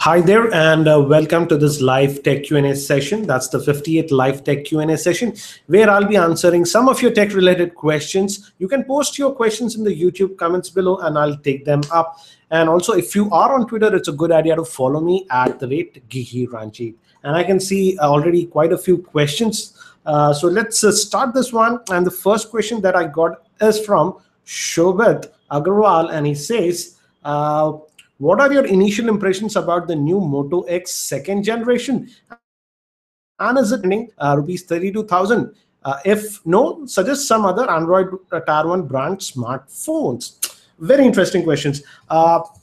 Hi there, and welcome to this live tech Q&A session. That's the 58th live tech Q&A session, where I'll be answering some of your tech-related questions. You can post your questions in the YouTube comments below, and I'll take them up. And also, if you are on Twitter, it's a good idea to follow me at the rate Geekyranjit. And I can see already quite a few questions. So let's start this one. And the first question that I got is from Shobit Agarwal, and he says, what are your initial impressions about the new Moto X second generation? And is it ending rupees 32,000? If no, suggest some other Android Tier 1 brand smartphones. Very interesting questions.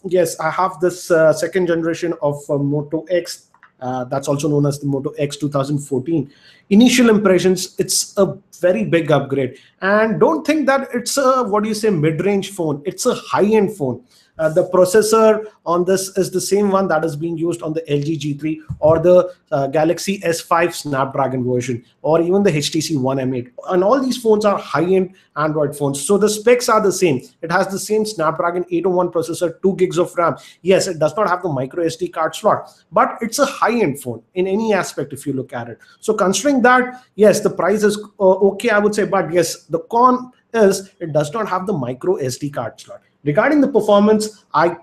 Yes, I have this second generation of Moto X. That's also known as the Moto X 2014. Initial impressions, it's a very big upgrade. And don't think that it's a, mid-range phone. It's a high-end phone. The processor on this is the same one that is being used on the LG G3 or the Galaxy S5 Snapdragon version, or even the HTC One M8. And all these phones are high-end Android phones. So the specs are the same. It has the same Snapdragon 801 processor, 2 gigs of RAM. Yes, it does not have the micro SD card slot, but it's a high-end phone in any aspect if you look at it. So considering that, yes, the price is okay, I would say, but yes, the con is it does not have the micro SD card slot. Regarding the performance, I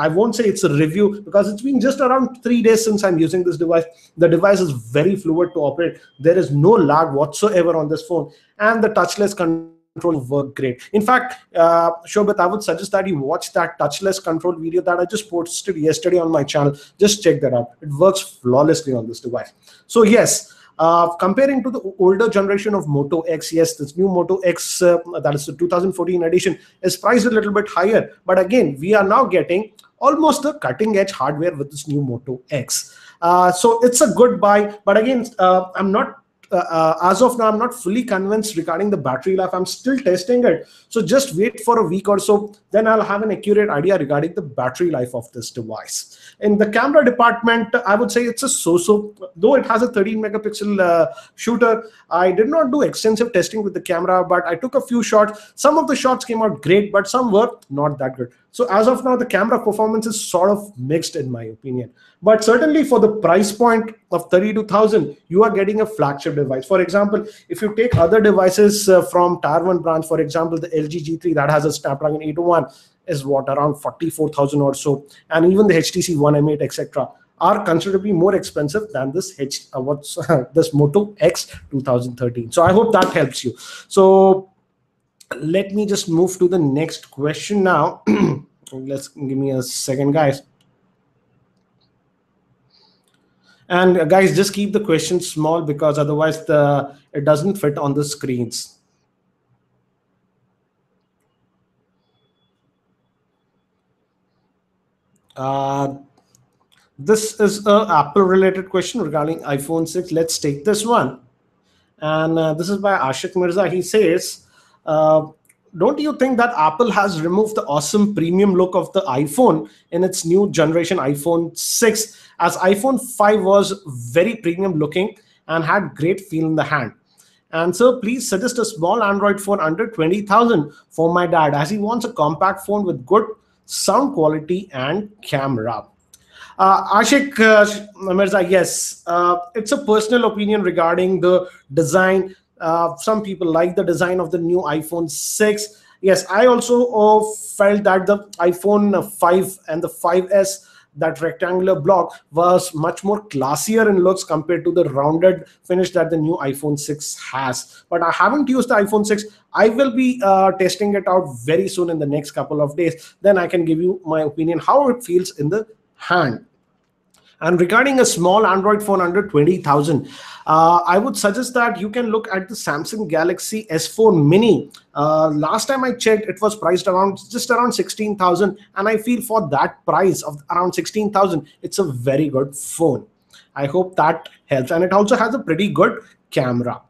won't say it's a review because it's been just around 3 days since I'm using this device. The device is very fluid to operate. There is no lag whatsoever on this phone, and the touchless control work great. In fact, Shobit, I would suggest that you watch that touchless control video that I just posted yesterday on my channel. Just check that out. It works flawlessly on this device. So yes, comparing to the older generation of Moto X, yes, this new Moto X, that is the 2014 edition, is priced a little bit higher. But again, we are now getting almost the cutting-edge hardware with this new Moto X. So it's a good buy. But again, I'm not as of now, I'm not fully convinced regarding the battery life. I'm still testing it. So just wait for a week or so. Then I'll have an accurate idea regarding the battery life of this device. In the camera department, I would say it's a so-so. Though it has a 13 megapixel shooter, I did not do extensive testing with the camera, but I took a few shots. Some of the shots came out great, but some were not that good. So as of now, the camera performance is sort of mixed in my opinion. But certainly for the price point of 32,000, you are getting a flagship device. For example, if you take other devices from Tier 1 brands, for example, the LG G3 that has a Snapdragon 801 is what, around 44,000 or so. And even the HTC One M8, etc., are considerably more expensive than this this Moto X 2013. So I hope that helps you. So let me just move to the next question now. Give me a second, guys. And guys, just keep the questions small because otherwise it doesn't fit on the screens. This is an Apple-related question regarding iPhone 6. Let's take this one. And this is by Ashik Mirza. He says, don't you think that Apple has removed the awesome premium look of the iPhone in its new generation iPhone 6, as iPhone 5 was very premium looking and had great feel in the hand? And so please suggest a small Android phone under 20,000 for my dad, as he wants a compact phone with good sound quality and camera. Ashik Mirza, yes, it's a personal opinion regarding the design. Some people like the design of the new iPhone 6. Yes, I also felt that the iPhone 5 and the 5S, that rectangular block, was much more classier in looks compared to the rounded finish that the new iPhone 6 has. But I haven't used the iPhone 6. I will be testing it out very soon in the next couple of days. Then I can give you my opinion how it feels in the hand. And regarding a small Android phone under 20,000, I would suggest that you can look at the Samsung Galaxy S4 Mini. Last time I checked, it was priced just around 16,000, and I feel for that price of around 16,000, it's a very good phone. I hope that helps, and it also has a pretty good camera.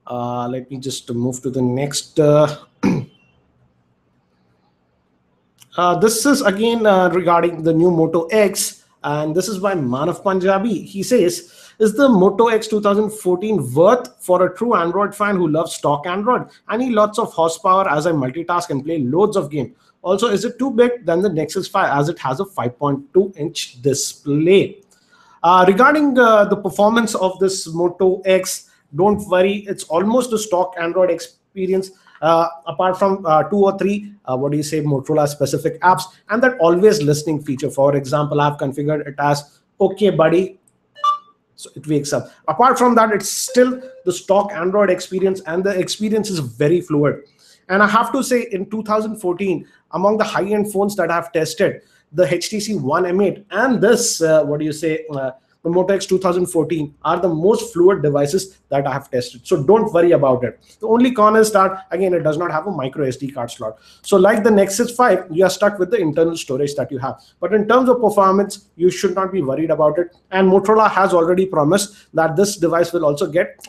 Let me just move to the next. This is again regarding the new Moto X. And this is by Manav Punjabi. He says, is the Moto X 2014 worth for a true Android fan who loves stock Android? I need lots of horsepower as I multitask and play loads of games. Also, is it too big than the Nexus 5 as it has a 5.2-inch display? Regarding the performance of this Moto X, don't worry, it's almost a stock Android experience, apart from 2 or 3 Motorola specific apps and that always listening feature. For example, I've configured it as okay buddy, so it wakes up. Apart from that, it's still the stock Android experience, and the experience is very fluid. And I have to say, in 2014, among the high-end phones that I've tested, the HTC One M8 and this the Moto X 2014 are the most fluid devices that I have tested. So don't worry about it. The only con is that, again, it does not have a micro SD card slot. So like the Nexus 5, you are stuck with the internal storage that you have. But in terms of performance, you should not be worried about it. And Motorola has already promised that this device will also get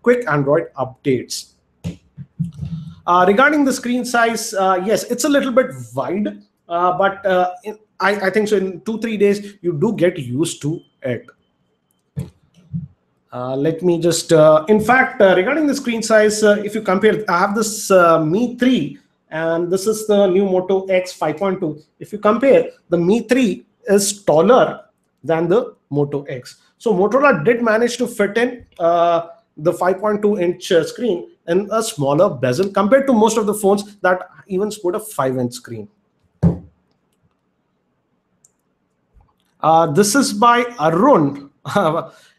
quick Android updates. Regarding the screen size, yes, it's a little bit wide, but I think so in 2-3 days, you do get used to it. Let me just, in fact, regarding the screen size, if you compare, I have this Mi 3, and this is the new Moto X 5.2. If you compare, the Mi 3 is taller than the Moto X. So Motorola did manage to fit in the 5.2-inch screen in a smaller bezel compared to most of the phones that even sport a 5-inch screen. This is by Arun,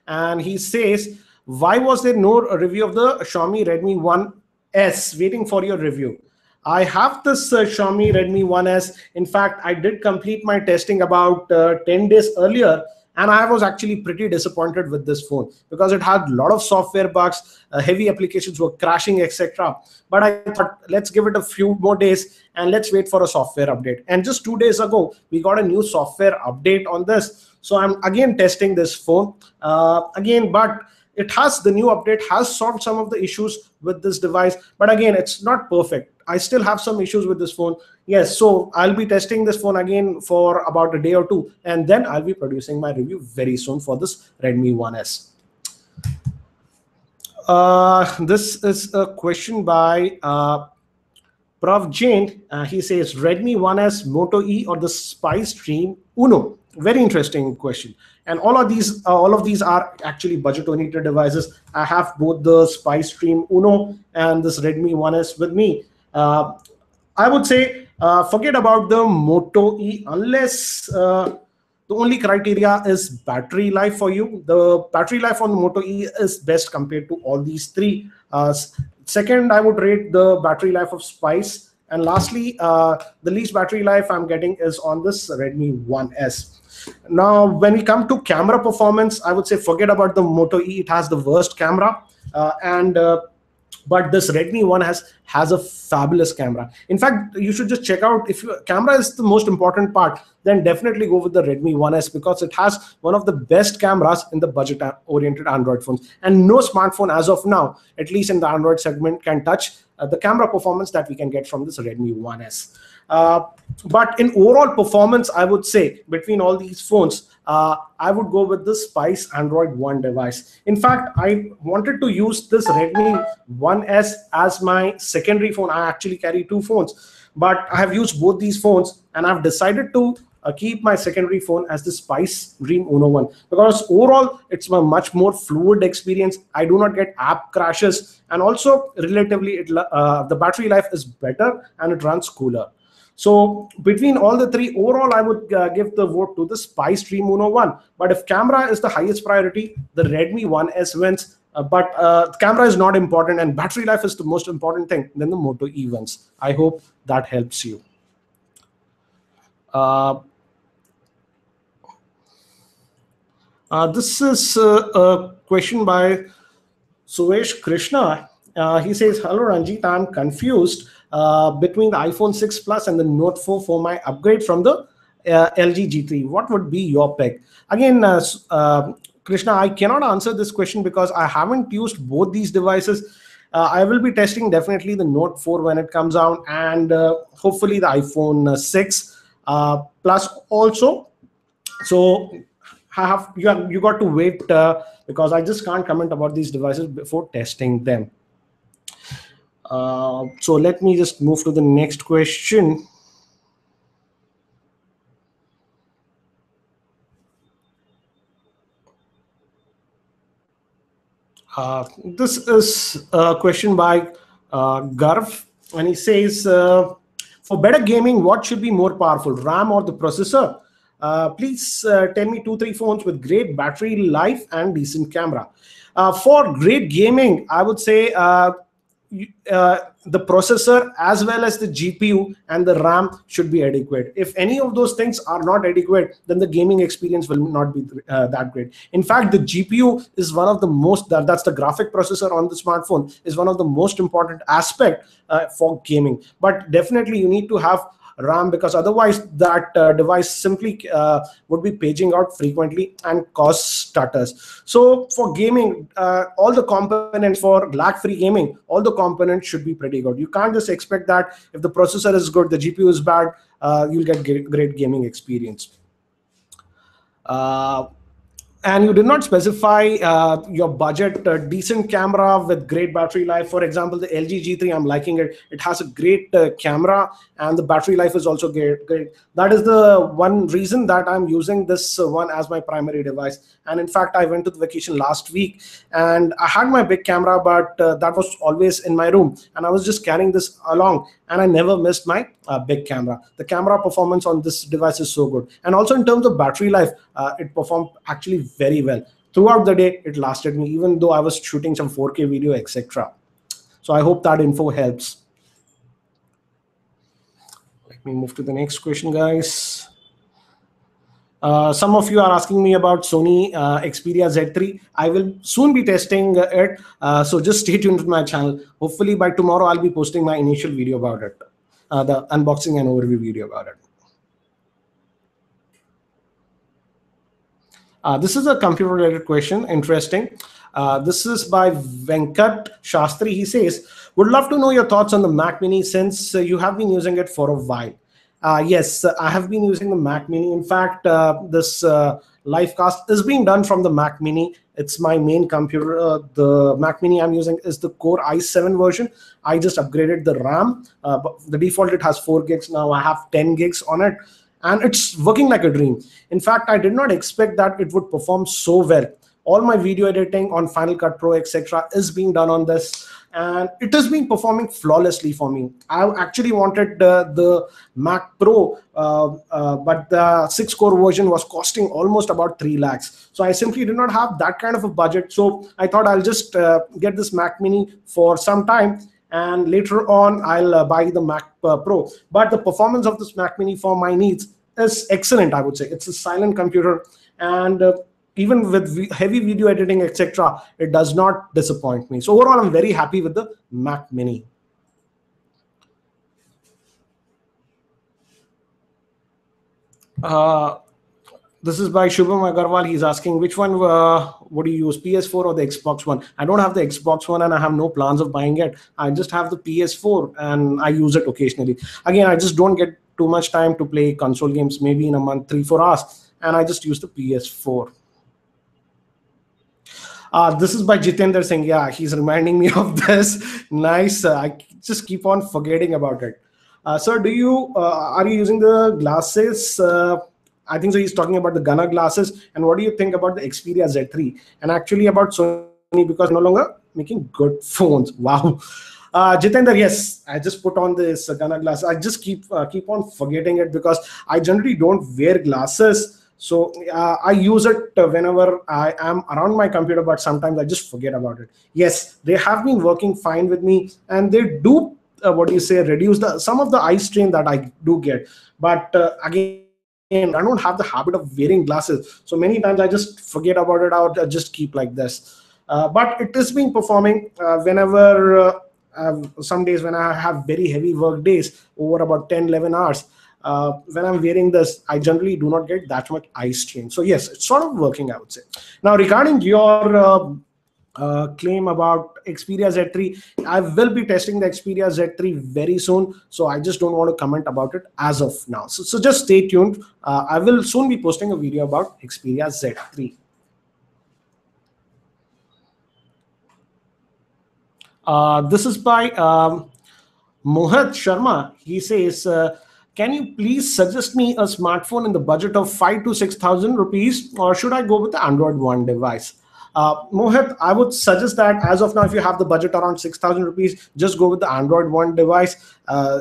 and he says, why was there no review of the Xiaomi Redmi 1S? Waiting for your review. I have this Xiaomi Redmi 1S. In fact, I did complete my testing about 10 days earlier, and I was actually pretty disappointed with this phone because it had a lot of software bugs, heavy applications were crashing, etc. But I thought, let's give it a few more days and let's wait for a software update. And just 2 days ago, we got a new software update on this. So I'm again testing this phone again, but it has, the new update has solved some of the issues with this device. But again, it's not perfect. I still have some issues with this phone. Yes, so I'll be testing this phone again for about a day or two, and then I'll be producing my review very soon for this Redmi 1S. This is a question by Prav Jain. He says, Redmi 1S, Moto E, or the Spy Stream Uno? Very interesting question. And all of these are actually budget-oriented devices. I have both the Spy Stream Uno and this Redmi 1S with me. I would say forget about the Moto E unless the only criteria is battery life for you. The battery life on the Moto E is best compared to all these three. Second, I would rate the battery life of Spice. And lastly, the least battery life I'm getting is on this Redmi 1S. Now, when we come to camera performance, I would say forget about the Moto E. It has the worst camera. But this Redmi 1 has a fabulous camera. In fact, you should just check out, if your camera is the most important part, then definitely go with the Redmi 1S because it has one of the best cameras in the budget-oriented Android phones. And no smartphone as of now, at least in the Android segment, can touch the camera performance that we can get from this Redmi 1S. But in overall performance, I would say between all these phones, I would go with the Spice Android One device. In fact, I wanted to use this Redmi 1S as my secondary phone. I actually carry two phones, but I have used both these phones, and I've decided to keep my secondary phone as the Spice Dream Uno One because overall it's a much more fluid experience. I do not get app crashes, and also relatively the battery life is better and it runs cooler. So between all the three, overall, I would give the vote to the Spice Dream Uno One. But if camera is the highest priority, the Redmi 1S wins. But camera is not important and battery life is the most important thing, then the Moto E wins. I hope that helps you. This is a question by Suresh Krishna. He says, hello Ranjit, I'm confused between the iPhone 6 Plus and the Note 4 for my upgrade from the LG G3. What would be your pick? Again, Krishna, I cannot answer this question because I haven't used both these devices. I will be testing definitely the Note 4 when it comes out, and hopefully the iPhone 6 Plus also. So you got to wait because I just can't comment about these devices before testing them. So let me just move to the next question. This is a question by Garv, and he says, for better gaming, what should be more powerful, RAM or the processor? Please tell me 2, 3 phones with great battery life and decent camera. For great gaming, I would say the processor as well as the GPU and the RAM should be adequate. If any of those things are not adequate, then the gaming experience will not be that great. In fact, the GPU is one of the most, that's the graphic processor on the smartphone, is one of the most important aspect for gaming. But definitely you need to have RAM, because otherwise that device simply would be paging out frequently and cause stutters. So for gaming, all the components for lag-free gaming, all the components should be pretty good. You can't just expect that if the processor is good, the GPU is bad, you'll get great gaming experience. And you did not specify your budget. Decent camera with great battery life. For example, the LG G3, I'm liking it. It has a great camera, and the battery life is also great. That is the one reason that I'm using this one as my primary device. And in fact, I went to the vacation last week, and I had my big camera, but that was always in my room, and I was just carrying this along, and I never missed my big camera. The camera performance on this device is so good, and also in terms of battery life, it performed actually very well. Throughout the day, it lasted me, even though I was shooting some 4K video, etc. So I hope that info helps. Let me move to the next question, guys. Some of you are asking me about Sony Xperia Z3. I will soon be testing it, so just stay tuned to my channel. Hopefully by tomorrow, I'll be posting my initial video about it, the unboxing and overview video about it. This is a computer-related question, interesting. This is by Venkat Shastri. He says, would love to know your thoughts on the Mac Mini since you have been using it for a while. Yes, I have been using the Mac Mini. In fact, this live cast is being done from the Mac Mini. It's my main computer. The Mac Mini I'm using is the Core i7 version. I just upgraded the RAM. But the default, it has 4 gigs. Now I have 10 gigs on it. And it's working like a dream. In fact, I did not expect that it would perform so well. All my video editing on Final Cut Pro, etc., is being done on this, and it has been performing flawlessly for me. I actually wanted the Mac Pro, but the 6-core version was costing almost about 3 lakhs. So I simply did not have that kind of a budget. So I thought I'll just get this Mac Mini for some time, and later on I'll buy the Mac Pro. But the performance of this Mac Mini for my needs is excellent, I would say. It's a silent computer, and even with heavy video editing, etc., it does not disappoint me. So overall, I'm very happy with the Mac Mini. This is by Shubham Agarwal. He's asking, which one would you use, PS4 or the Xbox One? I don't have the Xbox One, and I have no plans of buying it. I just have the PS4, and I use it occasionally. Again, I just don't get too much time to play console games, maybe in a month, 3-4 hours, and I just use the PS4. This is by Jitendra Singh. Yeah, he's reminding me of this. Nice. I just keep on forgetting about it. Sir, are you using the glasses? I think so. He's talking about the Gunnar glasses. And what do you think about the Xperia Z3? And actually about Sony, because no longer making good phones. Wow. Jitendra, yes, I just put on this Gunnar glasses. I just keep on forgetting it because I generally don't wear glasses. So I use it whenever I am around my computer, but sometimes I just forget about it. Yes, they have been working fine with me, and they do, reduce some of the eye strain that I do get. But again, I don't have the habit of wearing glasses. So many times I just forget about it. I'll just keep like this. But it is being performing whenever, some days when I have very heavy work days over about 10-11 hours. When I'm wearing this, I generally do not get that much eye strain. So yes, it's sort of working, I would say. Now, regarding your claim about Xperia Z3, I will be testing the Xperia Z3 very soon. So I just don't want to comment about it as of now. So just stay tuned. I will soon be posting a video about Xperia Z3. This is by Mohit Sharma. He says, can you please suggest me a smartphone in the budget of 5,000 to 6,000 rupees, or should I go with the Android One device? Mohit, I would suggest that as of now, if you have the budget around 6,000 rupees, just go with the Android One device.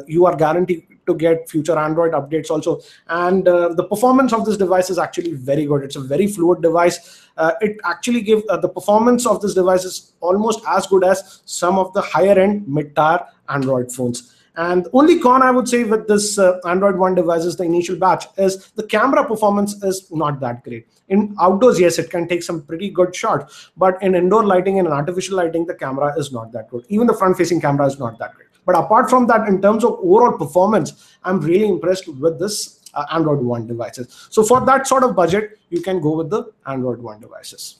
You are guaranteed to get future Android updates also. And the performance of this device is actually very good. It's a very fluid device. It actually gives the performance of this device is almost as good as some of the higher end mid-tier Android phones. And the only con I would say with this Android One devices, the initial batch, is the camera performance is not that great. In outdoors, yes, it can take some pretty good shots, but in indoor lighting and in artificial lighting, the camera is not that good. Even the front-facing camera is not that great. But apart from that, in terms of overall performance, I'm really impressed with this Android One devices. So for that sort of budget, you can go with the Android One devices.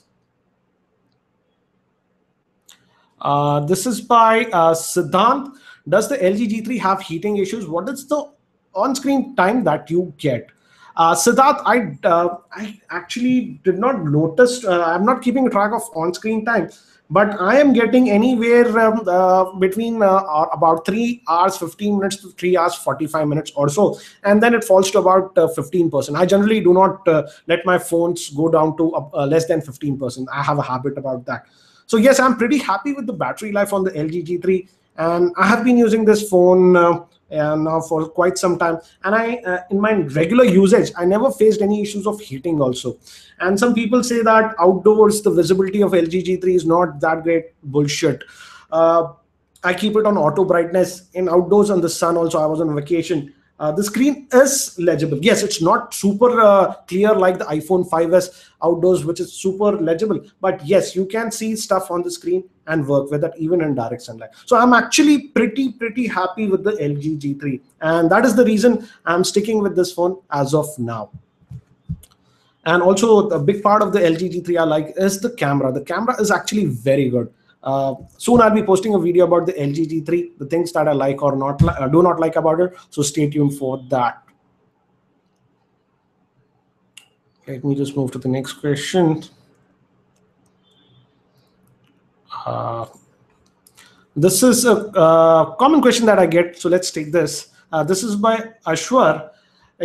This is by Siddhant. Does the LG G3 have heating issues? What is the on-screen time that you get? Siddharth, I actually did not notice. I'm not keeping track of on-screen time, but I am getting anywhere between about 3 hours 15 minutes to 3 hours 45 minutes or so, and then it falls to about 15%. I generally do not let my phones go down to less than 15%. I have a habit about that. So yes, I'm pretty happy with the battery life on the LG G3. And I have been using this phone now for quite some time. And in my regular usage, I never faced any issues of heating also. And some people say that outdoors, the visibility of LG G3 is not that great. Bullshit. I keep it on auto brightness. In outdoors on the sun also, I was on vacation. The screen is legible. Yes, it's not super clear like the iPhone 5s outdoors, which is super legible. But yes, you can see stuff on the screen and work with it even in direct sunlight. So I'm actually pretty happy with the LG G3. And that is the reason I'm sticking with this phone as of now. And also, a big part of the LG G3 I like is the camera. The camera is actually very good. Soon I'll be posting a video about the LG G3, the things that I like or not do not like about it. So stay tuned for that. Let me just move to the next question. This is a common question that I get. So let's take this. This is by Ashwar.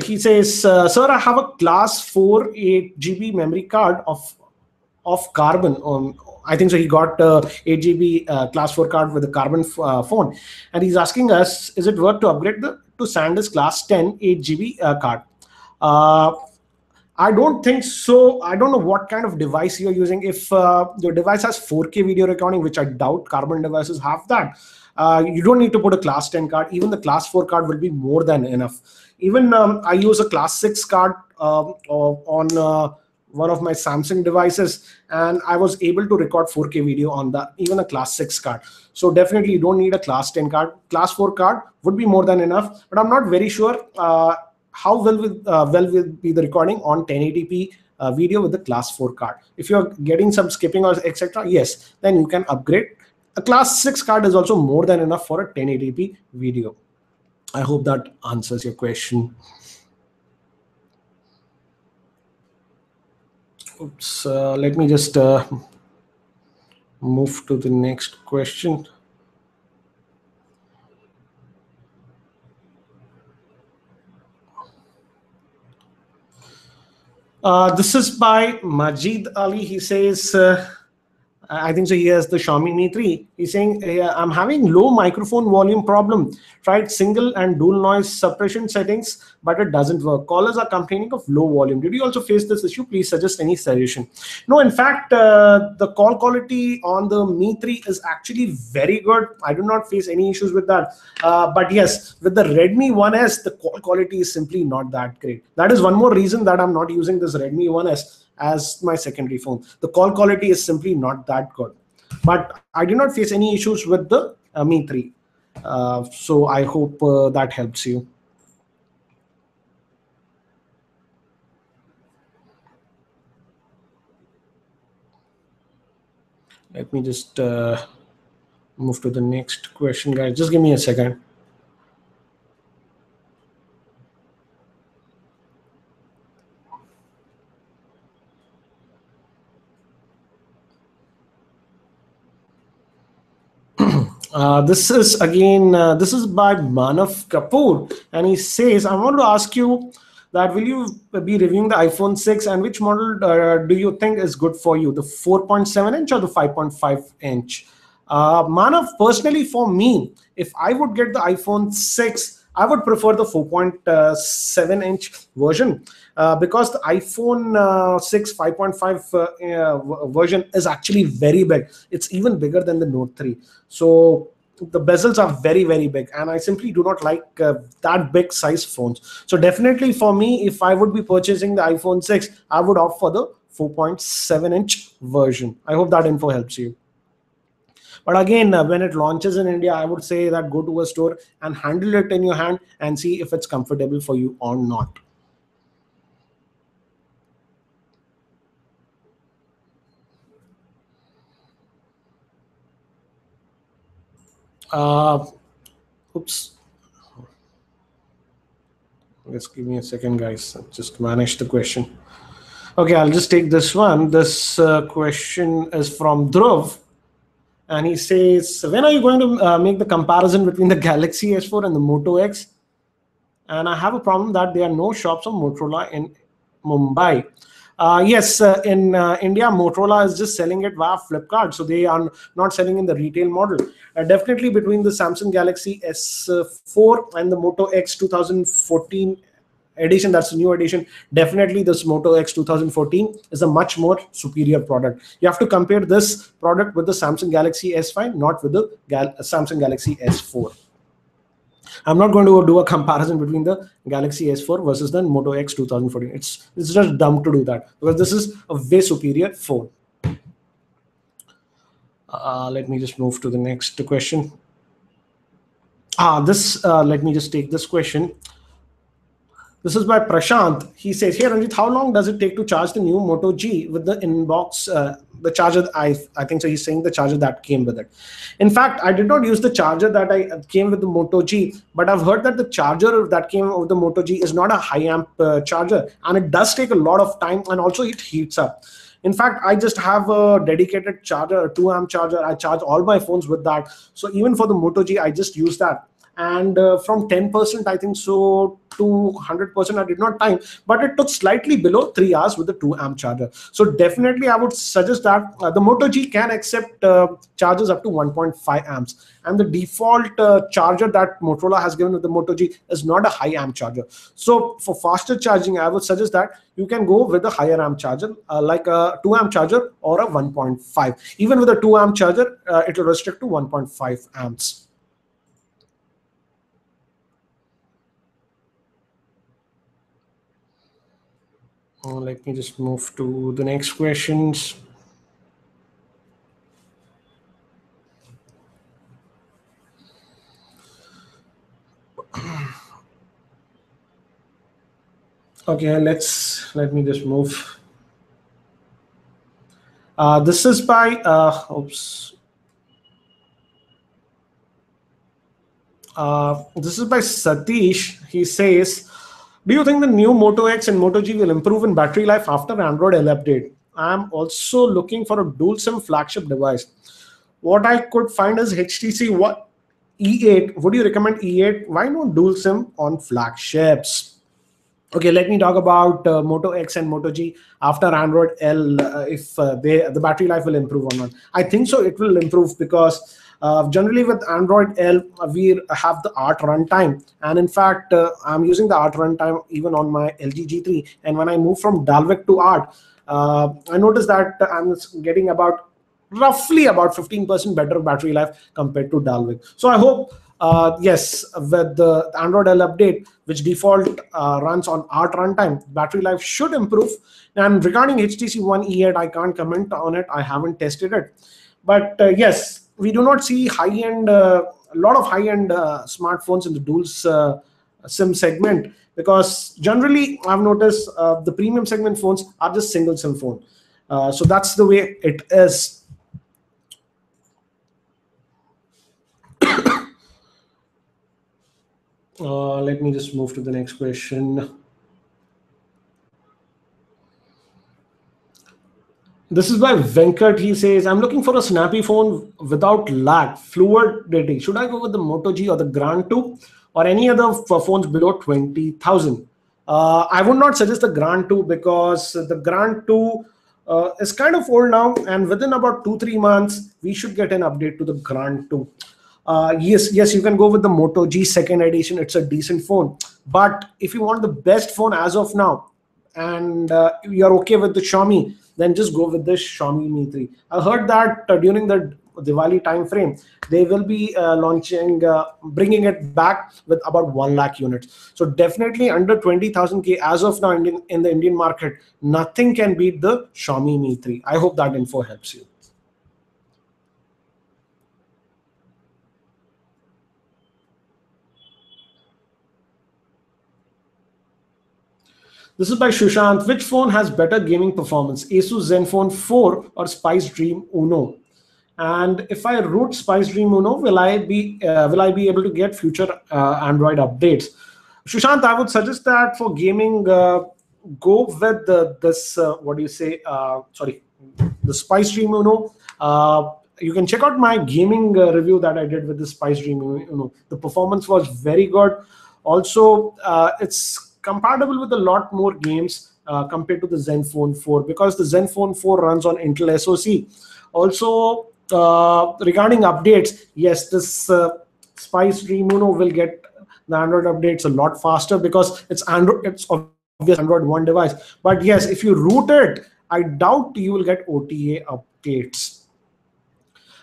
He says, sir, I have a class 4 8GB memory card of Carbon. I think so. He got 8GB class 4 card with a Carbon phone, and he's asking us, is it worth to upgrade to SanDisk class 10 8GB card? I don't think so. I don't know what kind of device you're using. If your device has 4K video recording, which I doubt Carbon devices have that, you don't need to put a class 10 card. Even the class 4 card will be more than enough. Even I use a class 6 card on one of my Samsung devices, and I was able to record 4K video on that, even a class 6 card. So definitely you don't need a class 10 card. Class 4 card would be more than enough, but I'm not very sure how well will be the recording on 1080p video with the class 4 card. If you're getting some skipping or etc., yes, then you can upgrade. A class 6 card is also more than enough for a 1080p video. I hope that answers your question. Oops, let me just move to the next question. This is by Majid Ali. He says, I think so he has the Xiaomi Mi 3. He's saying, I'm having low microphone volume problem. Tried single and dual noise suppression settings, but it doesn't work. Callers are complaining of low volume. Did you also face this issue? Please suggest any solution. No, in fact, the call quality on the Mi 3 is actually very good. I do not face any issues with that. But yes, with the Redmi 1S, the call quality is simply not that great. That is one more reason that I'm not using this Redmi 1S as my secondary phone. The call quality is simply not that good. But I did not face any issues with the Mi 3. So I hope that helps you. Let me just move to the next question, guys. Just give me a second. This is again, this is by Manav Kapoor, and he says, I want to ask you that will you be reviewing the iPhone 6 and which model do you think is good for you, the 4.7-inch or the 5.5-inch? Manav, personally for me, if I would get the iPhone 6, I would prefer the 4.7-inch version because the iPhone 6 5.5 version is actually very big. It's even bigger than the Note 3. So the bezels are very, very big, and I simply do not like that big size phones. So definitely for me, if I would be purchasing the iPhone 6, I would opt for the 4.7-inch version. I hope that info helps you. But again, when it launches in India, I would say that go to a store and handle it in your hand and see if it's comfortable for you or not. Oops. Just give me a second, guys. I just managed the question. Okay, I'll just take this one. This question is from Dhruv. And he says, when are you going to make the comparison between the Galaxy S4 and the Moto X? And I have a problem that there are no shops of Motorola in Mumbai. Yes, in India, Motorola is just selling it via Flipkart. So they are not selling in the retail model. Definitely between the Samsung Galaxy S4 and the Moto X 2014 edition, that's the new edition, definitely this Moto X 2014 is a much more superior product. You have to compare this product with the Samsung Galaxy S5, not with the Samsung Galaxy S4. I'm not going to do a comparison between the Galaxy S4 versus the Moto X 2014. It's just dumb to do that because this is a way superior phone. Let me just move to the next question. Let me just take this question. This is by Prashant. He says, "Hey Ranjit, how long does it take to charge the new Moto G with the inbox, the charger?" I think so. He's saying the charger that came with it. In fact, I did not use the charger that I came with the Moto G, but I've heard that the charger that came with the Moto G is not a high amp charger, and it does take a lot of time, and also it heats up. In fact, I just have a dedicated charger, a 2 amp charger. I charge all my phones with that. So even for the Moto G, I just use that. And from 10%, I think so, to 100%, I did not time, but it took slightly below 3 hours with the 2 amp charger. So definitely, I would suggest that the Moto G can accept charges up to 1.5 amps. And the default charger that Motorola has given with the Moto G is not a high amp charger. So for faster charging, I would suggest that you can go with a higher amp charger, like a 2 amp charger or a 1.5. Even with a 2 amp charger, it will restrict to 1.5 amps. Let me just move to the next questions. Okay, let me just move. This is by this is by Satish. He says, "Do you think the new Moto X and Moto G will improve in battery life after Android L update? I'm also looking for a dual SIM flagship device. What I could find is HTC E8. Would you recommend E8? Why not dual SIM on flagships?" Okay, let me talk about Moto X and Moto G after Android L, if the battery life will improve or not. I think so, it will improve because generally with Android L, we have the ART runtime. And in fact, I'm using the ART runtime even on my LG G3. And when I move from Dalvik to ART, I noticed that I'm getting roughly about 15% better battery life compared to Dalvik. So I hope, yes, with the Android L update, which default runs on ART runtime, battery life should improve. And regarding HTC One E8, I can't comment on it. I haven't tested it. But yes, we do not see high-end, a lot of high-end smartphones in the dual SIM segment, because generally I've noticed the premium segment phones are just single SIM phone. So that's the way it is. Let me just move to the next question. This is by Venkat. He says, "I'm looking for a snappy phone without lag, fluidity. Should I go with the Moto G or the Grand 2 or any other phones below 20,000? I would not suggest the Grand 2 because the Grand 2 is kind of old now, and within about 2-3 months, we should get an update to the Grand 2. Yes, you can go with the Moto G second edition. It's a decent phone. But if you want the best phone as of now, and you're okay with the Xiaomi, then just go with the Xiaomi Mi 3. I heard that during the Diwali time frame, they will be bringing it back with about 1 lakh units. So definitely under 20,000 K as of now in the Indian market, nothing can beat the Xiaomi Mi 3. I hope that info helps you. This is by Shushant. Which phone has better gaming performance, Asus Zenfone 4 or Spice Dream Uno? And if I root Spice Dream Uno, will I be able to get future Android updates? Shushant, I would suggest that for gaming, go with the Spice Dream Uno. You can check out my gaming review that I did with the Spice Dream Uno. The performance was very good. Also, it's compatible with a lot more games compared to the Zenfone 4 because the Zenfone 4 runs on Intel SoC. Also, regarding updates, yes, this Spice Dream Uno will get the Android updates a lot faster because it's obvious Android One device. But yes, if you root it, I doubt you will get OTA updates.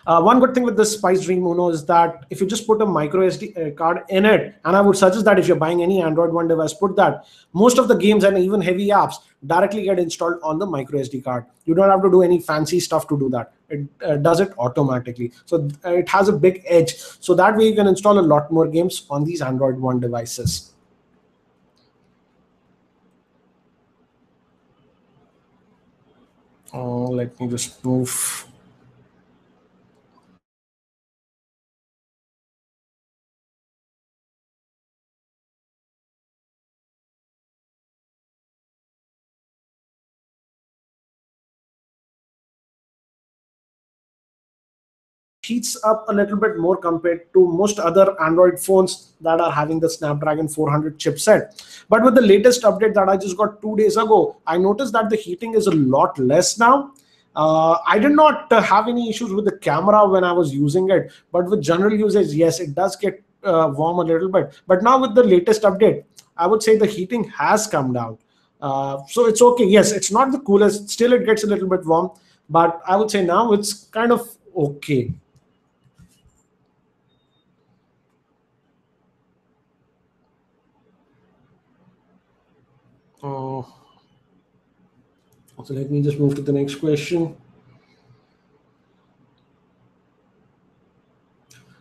One good thing with the Spice Dream Uno is that if you just put a micro SD card in it, and I would suggest that if you're buying any Android One device, put that. Most of the games and even heavy apps directly get installed on the micro SD card. You don't have to do any fancy stuff to do that. It does it automatically. So it has a big edge. So that way you can install a lot more games on these Android One devices. Let me just move. Heats up a little bit more compared to most other Android phones that are having the Snapdragon 400 chipset. But with the latest update that I just got 2 days ago, I noticed that the heating is a lot less now. I did not have any issues with the camera when I was using it, but with general usage, yes, it does get warm a little bit. But now with the latest update, I would say the heating has come down. So it's okay. Yes, it's not the coolest. Still, it gets a little bit warm, but I would say now it's kind of okay. So let me just move to the next question.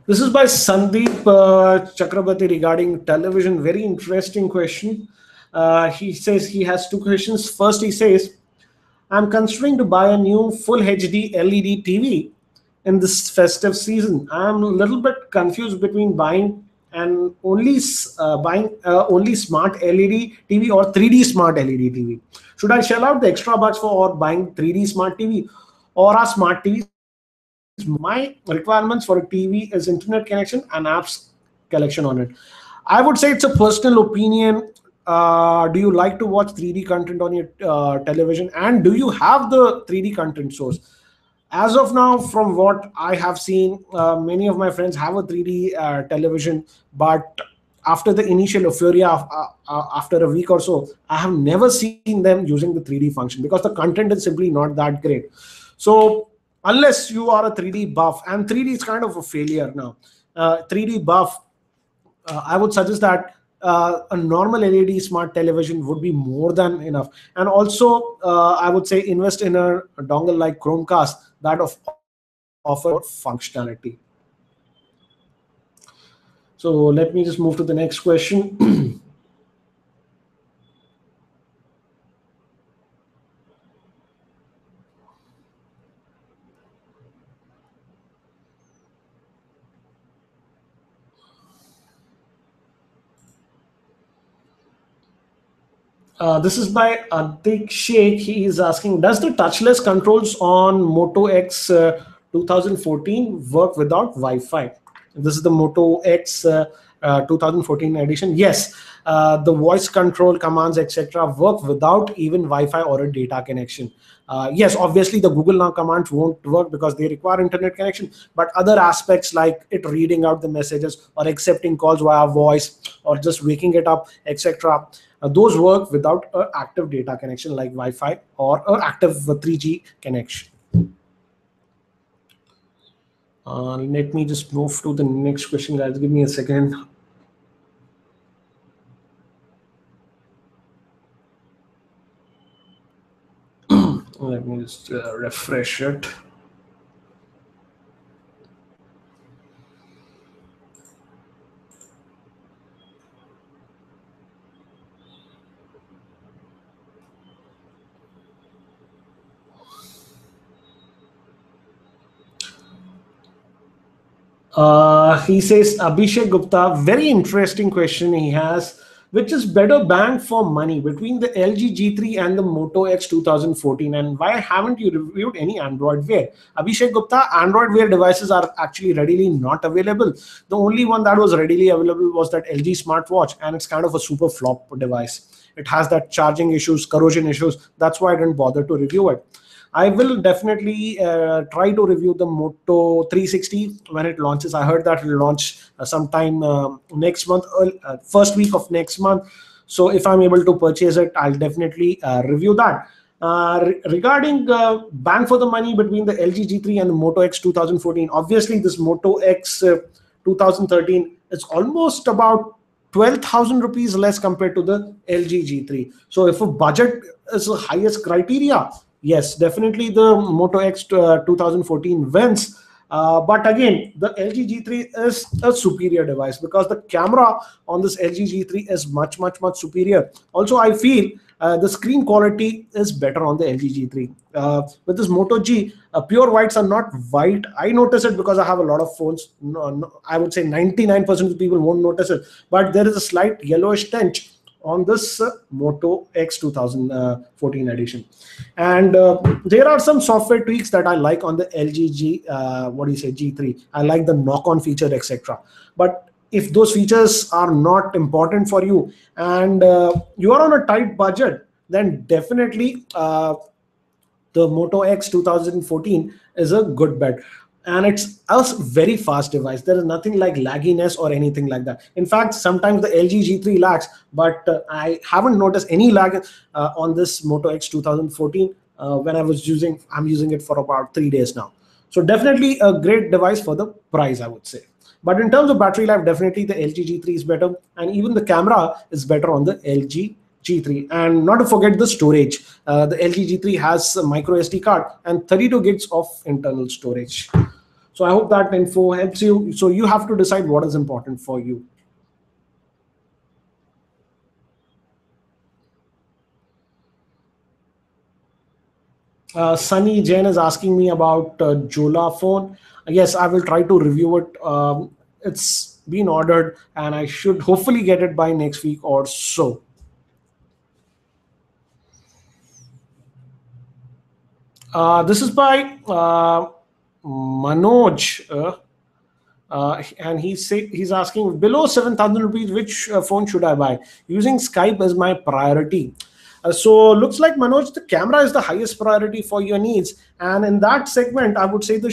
This is by Sandeep Chakrabarti regarding television. Very interesting question. He says he has 2 questions. First, he says, I'm considering to buy a new full HD LED TV in this festive season. I'm a little bit confused between buying and buying only smart LED TV or 3D smart LED TV. Should I shell out the extra bucks for buying 3D smart TV or a smart TV? My requirements for a TV is internet connection and apps collection on it. I would say it's a personal opinion. Do you like to watch 3D content on your television, and do you have the 3D content source? As of now, from what I have seen, many of my friends have a 3D television, but after the initial euphoria after a week or so, I have never seen them using the 3D function because the content is simply not that great. So unless you are a 3D buff, and 3D is kind of a failure now, 3D buff, I would suggest that a normal LED smart television would be more than enough. And also, I would say invest in a dongle like Chromecast that offer functionality. So let me just move to the next question. This is by Adik Sheikh. He is asking, does the touchless controls on Moto X 2014 work without Wi-Fi? This is the Moto X 2014 edition. Yes, the voice control commands, etc., work without even Wi-Fi or a data connection. Yes, obviously the Google Now commands won't work because they require internet connection, but other aspects like it reading out the messages or accepting calls via voice or just waking it up, etc., those work without an active data connection like Wi-Fi or an active 3G connection. Let me just move to the next question, guys. Give me a second. Let me just refresh it. He says, Abhishek Gupta, very interesting question he has. Which is better bang for money between the LG G3 and the Moto X 2014? And why haven't you reviewed any Android Wear? Abhishek Gupta, Android Wear devices are actually readily not available. The only one that was readily available was that LG smartwatch, and it's kind of a super flop device. It has that charging issues, corrosion issues. That's why I didn't bother to review it. I will definitely try to review the Moto 360 when it launches. I heard that it will launch sometime next month, first week of next month. So if I'm able to purchase it, I'll definitely review that. Regarding bang for the money between the LG G3 and the Moto X 2014, obviously this Moto X 2013 is almost about 12,000 rupees less compared to the LG G3. So if a budget is the highest criteria, yes, definitely the Moto X 2014 wins. But again, the LG G3 is a superior device because the camera on this LG G3 is much superior. Also, I feel the screen quality is better on the LG G3. With this Moto G, pure whites are not white. I notice it because I have a lot of phones. No, I would say 99% of people won't notice it. But there is a slight yellowish tinge on this Moto X 2014 edition. And there are some software tweaks that I like on the LG G3. I like the knock-on feature, etc. But if those features are not important for you and you are on a tight budget, then definitely the Moto X 2014 is a good bet. And it's a very fast device. There is nothing like lagginess or anything like that. In fact, sometimes the LG G3 lags, but I haven't noticed any lag on this Moto X 2014 when I'm using it for about 3 days now. So definitely a great device for the price, I would say. But in terms of battery life, definitely the LG G3 is better, and even the camera is better on the LG G3. And not to forget the storage. The LG G3 has a micro SD card and 32 gigs of internal storage. So I hope that info helps you. So you have to decide what is important for you. Sunny Jain is asking me about Jola phone. Yes, I will try to review it. It's been ordered and I should hopefully get it by next week or so. This is by Manoj. And he's asking, below 7,000 rupees, which phone should I buy? Using Skype as my priority. So looks like, Manoj, the camera is the highest priority for your needs. And in that segment, I would say the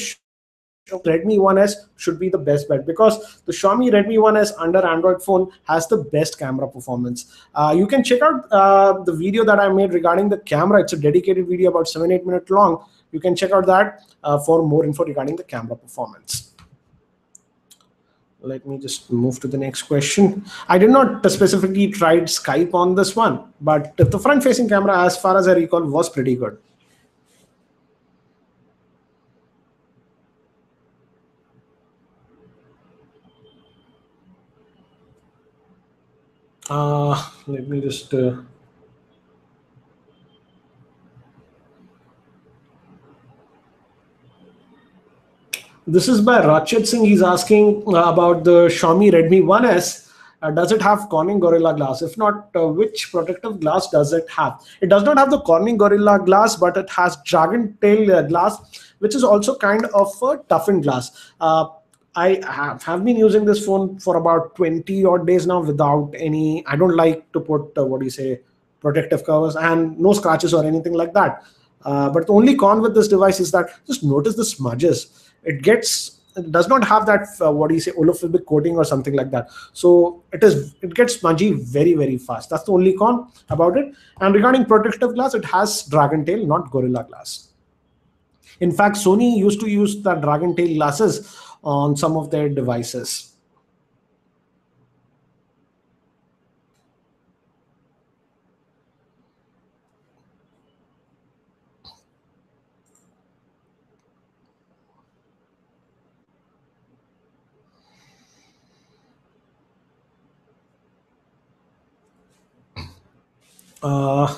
Redmi 1S should be the best bet, because the Xiaomi Redmi 1S under Android phone has the best camera performance. You can check out the video that I made regarding the camera. It's a dedicated video about 7-8 minutes long. You can check out that for more info regarding the camera performance. Let me just move to the next question. I did not specifically tried Skype on this one, but the front-facing camera, as far as I recall, was pretty good. Let me just... This is by Rachit Singh. He's asking about the Xiaomi Redmi 1S. Does it have Corning Gorilla Glass? If not, which protective glass does it have? It does not have the Corning Gorilla Glass, but it has Dragon Tail glass, which is also kind of a toughened glass. I have been using this phone for about 20 odd days now without any. I don't like to put what do you say, protective covers, and no scratches or anything like that. But the only con with this device is that just notice the smudges. It does not have that what do you say, olefinic coating or something like that. So it gets smudgy very very fast. That's the only con about it. And regarding protective glass, it has Dragon Tail, not Gorilla Glass. In fact, Sony used to use the Dragon Tail glasses on some of their devices.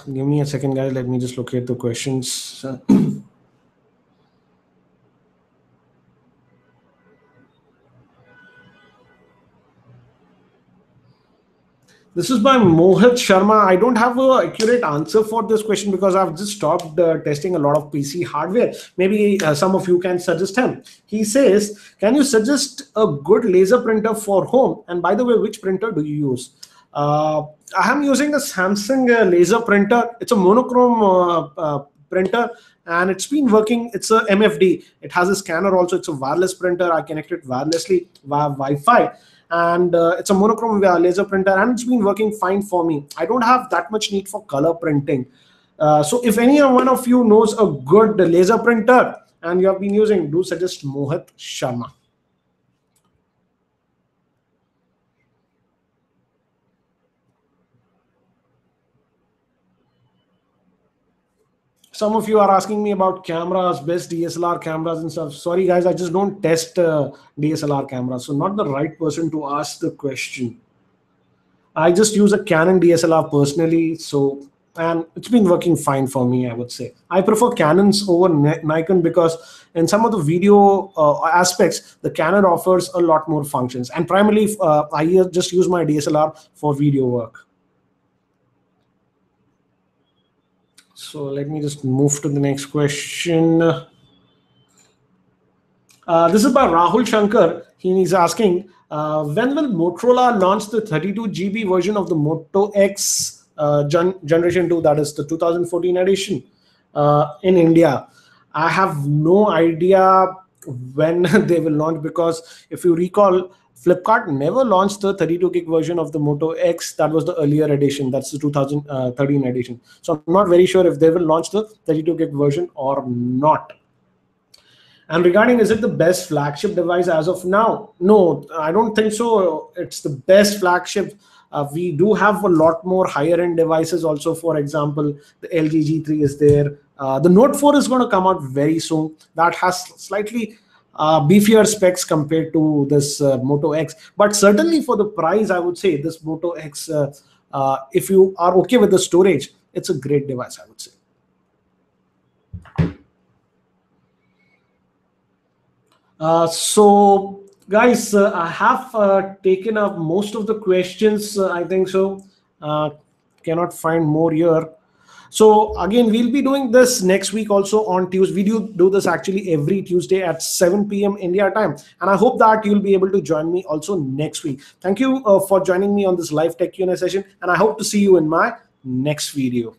Give me a second, guys. Let me just locate the questions. This is by Mohit Sharma. I don't have an accurate answer for this question because I've just stopped testing a lot of PC hardware. Maybe some of you can suggest him. He says, can you suggest a good laser printer for home? And by the way, which printer do you use? I am using a Samsung laser printer. It's a monochrome printer, and it's been working. It's a MFD. It has a scanner also. It's a wireless printer. I connect it wirelessly via Wi-Fi. And it's a monochrome laser printer, and it's been working fine for me. I don't have that much need for color printing. So if any one of you knows a good laser printer and you have been using, do suggest Mohit Sharma. Some of you are asking me about cameras, best DSLR cameras and stuff. Sorry guys, I just don't test DSLR cameras, so not the right person to ask the question. I just use a Canon DSLR personally, and it's been working fine for me, I would say. I prefer Canons over Nikon because in some of the video aspects, the Canon offers a lot more functions. And primarily, I just use my DSLR for video work. So let me just move to the next question. This is by Rahul Shankar. He's asking, when will Motorola launch the 32 GB version of the Moto X Generation 2, that is the 2014 edition, in India? I have no idea when they will launch, because if you recall, Flipkart never launched the 32 gig version of the Moto X. That was the earlier edition. That's the 2013 edition. So I'm not very sure if they will launch the 32 gig version or not. And regarding, is it the best flagship device as of now? No, I don't think so. It's the best flagship. We do have a lot more higher end devices also. For example, the LG G3 is there. The Note 4 is going to come out very soon. That has slightly beefier specs compared to this Moto X. But certainly for the price, I would say this Moto X, if you are okay with the storage, it's a great device, I would say. So guys, I have taken up most of the questions, I think so. Cannot find more here. So again, we'll be doing this next week also on Tuesday. We do this actually every Tuesday at 7 p.m. India time. And I hope that you'll be able to join me also next week. Thank you for joining me on this live tech Q&A session. And I hope to see you in my next video.